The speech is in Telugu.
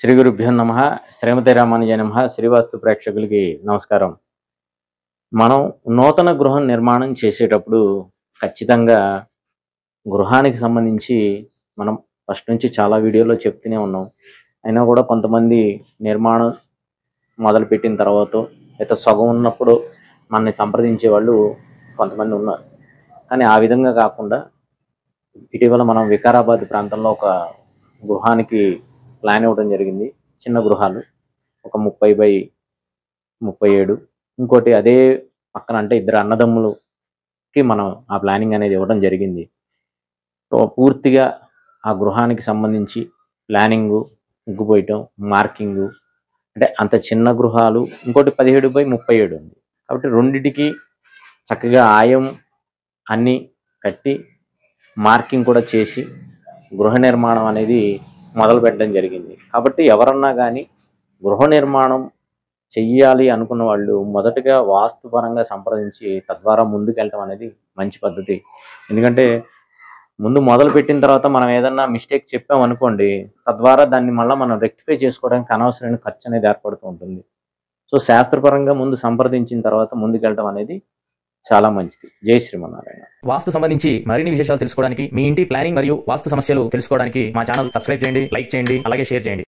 శ్రీ గురుభ్యో నమః. శ్రీమతే రామానుజాయ నమః. శ్రీవాస్తు ప్రేక్షకులకి నమస్కారం. మనం నూతన గృహం నిర్మాణం చేసేటప్పుడు ఖచ్చితంగా గృహానికి సంబంధించి మనం ఫస్ట్ నుంచి చాలా వీడియోలో చెప్తూనే ఉన్నాం. అయినా కూడా కొంతమంది నిర్మాణం మొదలుపెట్టిన తర్వాత లేదా సగం ఉన్నప్పుడు మనల్ని సంప్రదించే వాళ్ళు కొంతమంది ఉన్నారు. కానీ ఆ విధంగా కాకుండా ఇటీవల మనం వికారాబాద్ ప్రాంతంలో ఒక గృహానికి ప్లాన్ ఇవ్వడం జరిగింది. చిన్న గృహాలు ఒక 30x37. ఇంకోటి అదే పక్కన అంటే ఇద్దరు అన్నదమ్ములకి మనం ఆ ప్లానింగ్ అనేది ఇవ్వడం జరిగింది. సో పూర్తిగా ఆ గృహానికి సంబంధించి ప్లానింగు, ముగ్గు పోయటం, మార్కింగు, అంటే అంత చిన్న గృహాలు. ఇంకోటి 17x37 ఉంది కాబట్టి రెండిటికి చక్కగా ఆయం అన్నీ కట్టి మార్కింగ్ కూడా చేసి గృహ నిర్మాణం అనేది మొదలు పెట్టడం జరిగింది. కాబట్టి ఎవరన్నా కానీ గృహ నిర్మాణం చెయ్యాలి అనుకున్న వాళ్ళు మొదటగా వాస్తుపరంగా సంప్రదించి తద్వారా ముందుకెళ్ళటం అనేది మంచి పద్ధతి. ఎందుకంటే ముందు మొదలు పెట్టిన తర్వాత మనం ఏదన్నా మిస్టేక్ చెప్పామనుకోండి, తద్వారా దాన్ని మళ్ళీ మనం రెక్టిఫై చేసుకోవడానికి అనవసరమైన ఖర్చు అనేది ఏర్పడుతూ ఉంటుంది. సో శాస్త్రపరంగా ముందు సంప్రదించిన తర్వాత ముందుకెళ్ళటం అనేది చాలా మంచిది. జై శ్రీమన్నారాయణ. వాస్తు సంబంధించి మరిన్ని విశేషాలు తెలుసుకోవడానికి, మీ ఇంటి ప్లానింగ్ మరియు వాస్తు సమస్యలు తెలుసుకోవడానికి మా ఛానల్ సబ్స్క్రైబ్ చేయండి, లైక్ చేయండి, అలాగే షేర్ చేయండి.